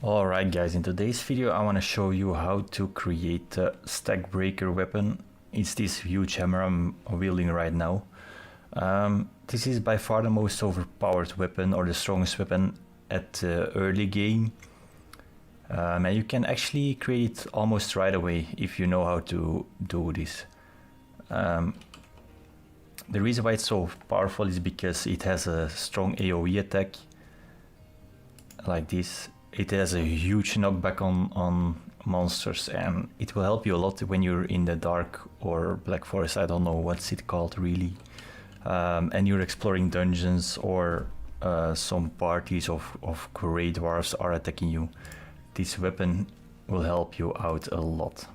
Alright guys, in today's video I want to show you how to create a Stagbreaker weapon. It's this huge hammer I'm wielding right now. This is by far the most overpowered weapon, or the strongest weapon at the early game. And you can actually create it almost right away if you know how to do this. The reason why it's so powerful is because it has a strong AoE attack like this. It has a huge knockback on monsters, and it will help you a lot when you're in the dark or black forest. I don't know what's it called really. And you're exploring dungeons, or some parties of grey dwarves are attacking you. This weapon will help you out a lot.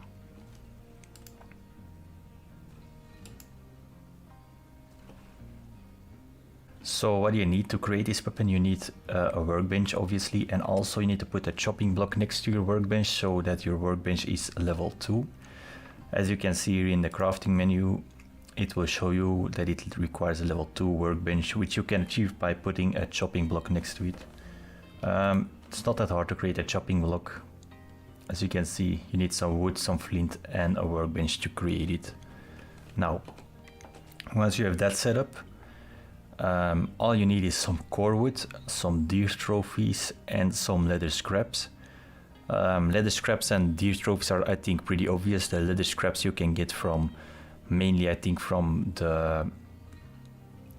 So what do you need to create this weapon? You need a workbench obviously, and also you need to put a chopping block next to your workbench so that your workbench is level 2. As you can see here in the crafting menu, it will show you that it requires a level 2 workbench, which you can achieve by putting a chopping block next to it. It's not that hard to create a chopping block. As you can see, you need some wood, some flint and a workbench to create it. Now, once you have that set up, all you need is some core wood, some deer trophies and some leather scraps. Leather scraps and deer trophies are, I think, pretty obvious. The leather scraps you can get from, mainly I think from the,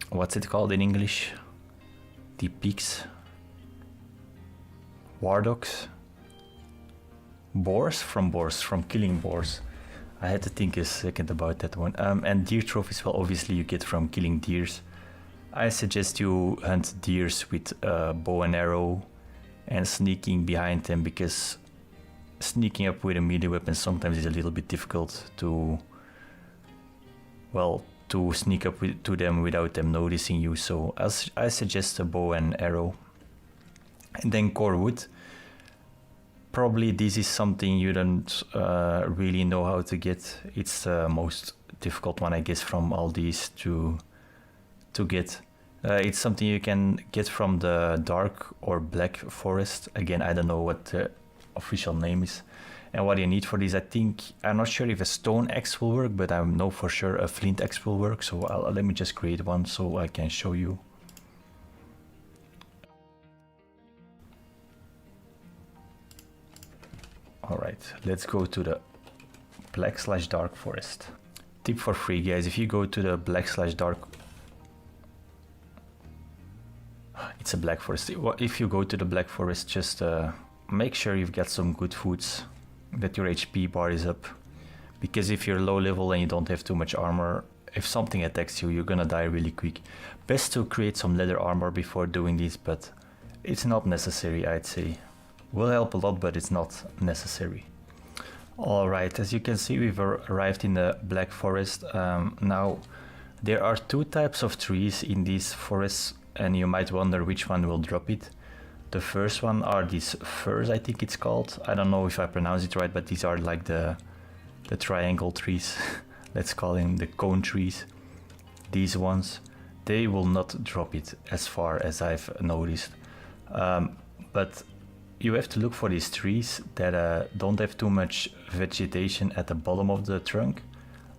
what's it called in English? The pigs? Wardogs? Boars? From killing boars. I had to think a second about that one. And deer trophies, well, obviously you get from killing deers. I suggest you hunt deers with a bow and arrow and sneaking behind them, because sneaking up with a melee weapon sometimes is a little bit difficult to, well, to sneak up to them without them noticing you. So I suggest a bow and arrow. And then core wood. Probably this is something you don't really know how to get. It's the most difficult one, I guess, from all these to get. It's something you can get from the dark or black forest. Again, I don't know what the official name is. And what you need for this, I think, I'm not sure if a stone axe will work, but I know for sure a flint axe will work. So let me just create one so I can show you. Alright, let's go to the black/dark forest. Tip for free, guys: if you go to the black/dark, it's a black forest. If you go to the black forest, just make sure you've got some good foods, that your HP bar is up, because if you're low level and you don't have too much armor, if something attacks you, you're gonna die really quick. Best to create some leather armor before doing this, but it's not necessary, I'd say. Will help a lot, but it's not necessary. Alright, as you can see, we've arrived in the black forest. Now, there are two types of trees in these forests, and you might wonder which one will drop it. The first one are these firs, I think it's called. I don't know if I pronounce it right, but these are like the triangle trees. Let's call them the cone trees. These ones, they will not drop it, as far as I've noticed. But you have to look for these trees that don't have too much vegetation at the bottom of the trunk,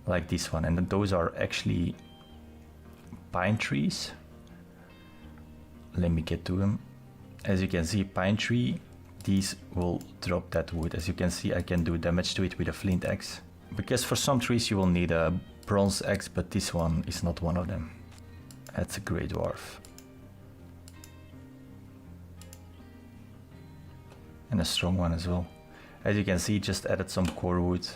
like this one. And those are actually pine trees. Let me get to them. As you can see, pine tree, these will drop that wood. As you can see, I can do damage to it with a flint axe, because for some trees you will need a bronze axe, but this one is not one of them. That's a grey dwarf. And a strong one as well. As you can see, just added some core wood.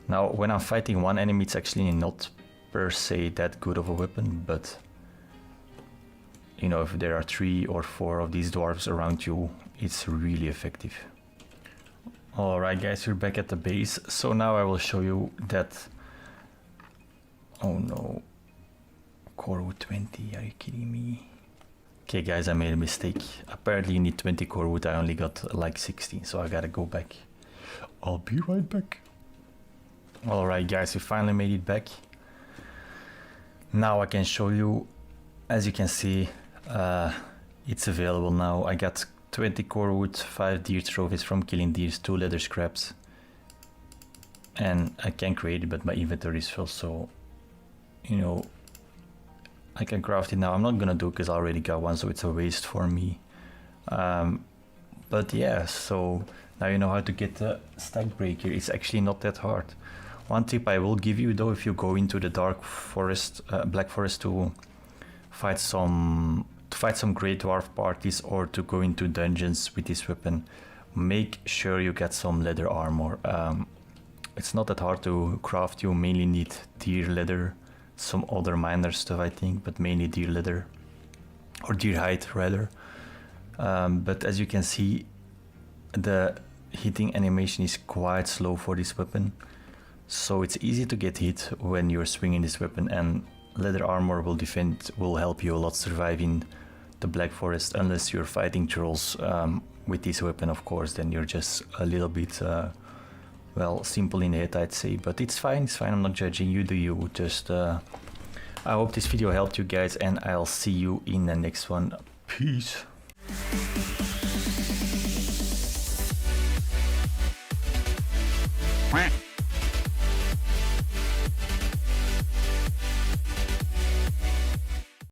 Now, when I'm fighting one enemy, it's actually not per se that good of a weapon, but you know, if there are 3 or 4 of these dwarves around you, it's really effective. Alright guys, we're back at the base. So now I will show you that... Oh no. Core wood 20, are you kidding me? Okay guys, I made a mistake. Apparently you need 20 core wood, I only got like 16, so I gotta go back. I'll be right back. Alright guys, we finally made it back. Now I can show you. As you can see, it's available now. I got 20 core wood, 5 deer trophies from killing deers, 2 leather scraps. And I can create it, but my inventory is full, so, you know, I can craft it now. I'm not gonna do it because I already got one, so it's a waste for me. But yeah, so now you know how to get the Stagbreaker. It's actually not that hard. One tip I will give you though, if you go into the dark forest, black forest to fight some great dwarf parties or to go into dungeons with this weapon, make sure you get some leather armor. It's not that hard to craft. You mainly need deer leather, some other minor stuff I think, but mainly deer leather or deer hide rather. But as you can see, the hitting animation is quite slow for this weapon, so it's easy to get hit when you're swinging this weapon, and leather armor will help you a lot surviving the black forest, unless you're fighting trolls with this weapon, of course. Then you're just a little bit well, simple in the head, I'd say, but it's fine, I'm not judging you, do you. Just I hope this video helped you guys, and I'll see you in the next one. Peace. Quack.